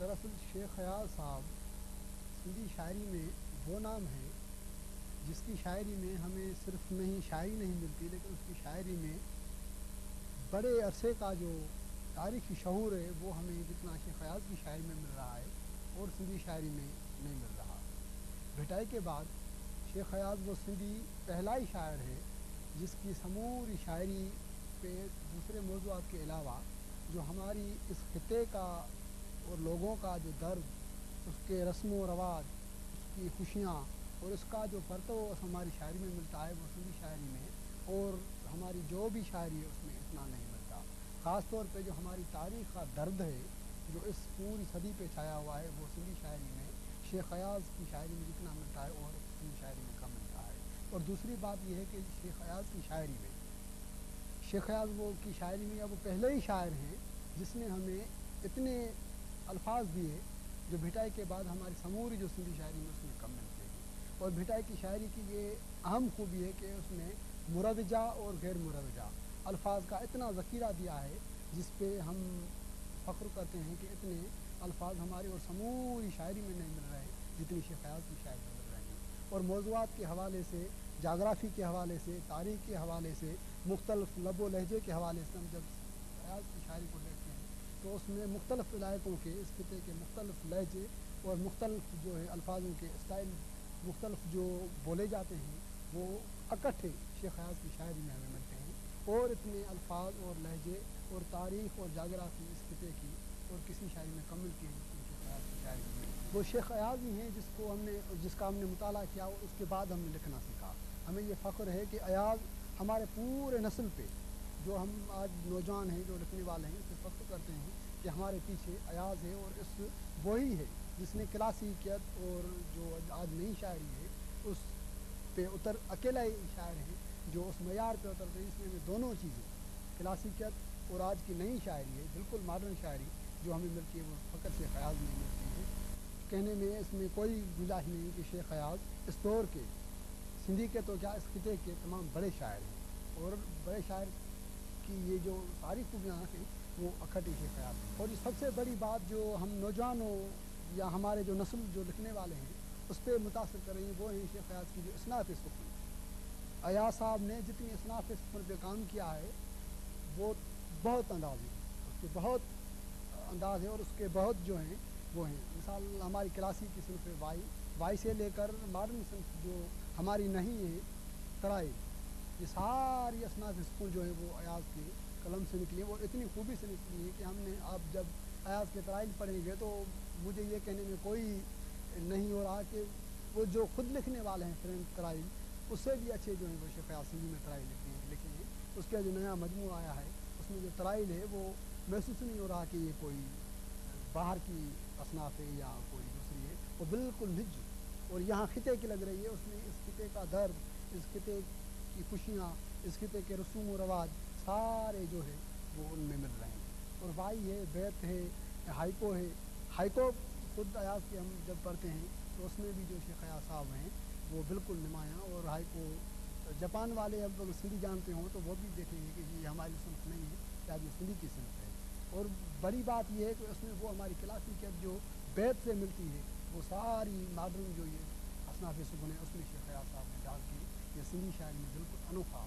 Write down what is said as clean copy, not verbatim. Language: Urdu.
دراصل شیخ خیال صاحب سندھی شاعری میں وہ نام ہے جس کی شاعری میں ہمیں صرف نہیں شاعری نہیں ملتی، لیکن اس کی شاعری میں بڑے عرصے کا جو تاریخی شعور ہے وہ ہمیں جتنا شیخ خیال کی شاعری میں مل رہا ہے اور سندھی شاعری میں نہیں مل رہا۔ بھٹائی کے بعد شیخ خیال وہ سندھی پہلا ہی شاعر ہے جس کی سموری شاعری پہ دوسرے موضوعات کے علاوہ جو ہماری اس خطے کا اور لوگوں کا جو درد، اس کے رسم و رواج، اس کی خوشیاں اور اس کا جو پرتو ہماری شاعری میں ملتا ہے وہ سندھی شاعری میں اور ہماری جو بھی شاعری ہے اس میں اتنا نہیں ملتا۔ خاص طور پہ جو ہماری تاریخ کا درد ہے جو اس پوری صدی پہ چھایا ہوا ہے وہ سندھی شاعری میں شیخ خیاض کی شاعری میں جتنا ملتا ہے اور سندھی شاعری میں کم ملتا ہے۔ اور دوسری بات یہ ہے کہ شیخ خیاض کی شاعری میں شیخ خیاض وہ کی شاعری میں وہ پہلے ہی شاعر ہیں جس نے ہمیں اتنے الفاظ دیے جو بھٹائی کے بعد ہماری سموری جو سندھی شاعری میں اس میں کم ملتے ہیں۔ اور بھٹائی کی شاعری کی یہ اہم خوبی ہے کہ اس نے مروجہ اور غیر مروجہ الفاظ کا اتنا ذخیرہ دیا ہے جس پہ ہم فخر کرتے ہیں کہ اتنے الفاظ ہماری اور سموری شاعری میں نہیں مل رہے جتنی شیخ خیاض کی شاعری میں مل رہے ہیں۔ اور موضوعات کے حوالے سے، جغرافی کے حوالے سے، تاریخ کے حوالے سے، مختلف لب و لہجے کے حوالے سے ہم جب خیاض کی شاعری کو دیکھتے ہیں تو اس میں مختلف علاقوں کے، اس خطے کے مختلف لہجے اور مختلف جو ہے الفاظوں کے اسٹائل مختلف جو بولے جاتے ہیں وہ اکٹھے شیخ خیاض کی شاعری میں ہمیں ملتے ہیں۔ اور اتنے الفاظ اور لہجے اور تاریخ اور جغرافی اس خطے کی اور کسی شاعری میں کم ملتی ہے جتنی شیخ خیاض کی شاعری میں۔ وہ شیخ خیاض ہی ہیں جس کا ہم نے مطالعہ کیا اور اس کے بعد ہم نے لکھنا سیکھا۔ ہمیں یہ فخر ہے کہ ایاز ہمارے پورے نسل پہ جو ہم آج نوجوان ہیں جو لکھنے والے ہیں اس پہ فخر کرتے ہیں کہ ہمارے پیچھے ایاز ہے اور اس وہی ہے جس نے کلاسیکیت اور جو آج نئی شاعری ہے اس پہ اکیلا ہی شاعر ہے جو اس معیار پہ اترتے ہیں۔ اس میں دونوں چیزیں کلاسیکیت اور آج کی نئی شاعری ہے بالکل ماڈرن شاعری جو ہمیں ملتی ہے وہ فقط شیخ خیاض میں ملتی ہے۔ کہنے میں اس میں کوئی گنجائش نہیں کہ شیخ خیاض اس دور کے سندھی کے تو کیا اس خطے کے تمام بڑے شاعر ہیں اور بڑے شاعر کی یہ جو ساری خوبیاں ہیں وہ اکٹھی شیخ خیاض ہیں۔ اور یہ سب سے بڑی بات جو ہم نوجوانوں یا ہمارے جو نسل جو لکھنے والے ہیں اس پہ متاثر کر رہی ہیں وہ ہیں شیخ خیاض کی جو اصناف سخن۔ ایاز صاحب نے جتنی اصناف سخن پہ کام کیا ہے وہ بہت انداز ہے، اس کے بہت انداز ہے اور اس کے بہت جو ہیں وہ ہیں۔ مثال ہماری کلاسیک کی صنف وائی سے لے کر ماڈرن صنف جو ہماری نہیں ہے ترائی، یہ ساری اصناف سکون جو ہیں وہ ایاز کے قلم سے نکلی ہیں اور اتنی خوبی سے نکلی ہیں کہ ہم نے آپ جب ایاز کے ترائل پڑھیں گے تو مجھے یہ کہنے میں کوئی نہیں ہو رہا کہ وہ جو خود لکھنے والے ہیں فرینڈ ترائل اس سے بھی اچھے جو ہیں وہ شیخ خیاض سندھی میں ترائل لکھے ہیں۔ اس کا جو نیا مجموعہ آیا ہے اس میں جو ترائل ہے وہ محسوس نہیں ہو رہا کہ یہ کوئی باہر کی اصناف ہے یا کوئی دوسری ہے، وہ بالکل نج اور یہاں خطے کی لگ رہی ہے۔ اس میں اس خطے کا درد، اس خطے کی خوشیاں، اس خطے کے رسوم و رواج سارے جو ہے وہ ان میں مل رہے ہیں۔ اور وائی ہے، بیت ہے، ہائیکو ہے۔ ہائیکو خود ایاز کے ہم جب پڑھتے ہیں تو اس میں بھی جو شیخ خیاض صاحب ہیں وہ بالکل نمایاں اور ہائیکو جاپان والے اب سندھی جانتے ہوں تو وہ بھی دیکھیں گے کہ یہ ہماری صنف نہیں ہے، شاید یہ سندھی کی صنف ہے۔ اور بڑی بات یہ ہے کہ اس میں وہ ہماری کلاسیکیت جو بیت سے ملتی ہے وہ ساری ماڈرن جو یہ اصناف سکون ہے اس میں شیخ خیاض صاحب نے ڈال کے یہ سندھی شاعری میں بالکل انوکھا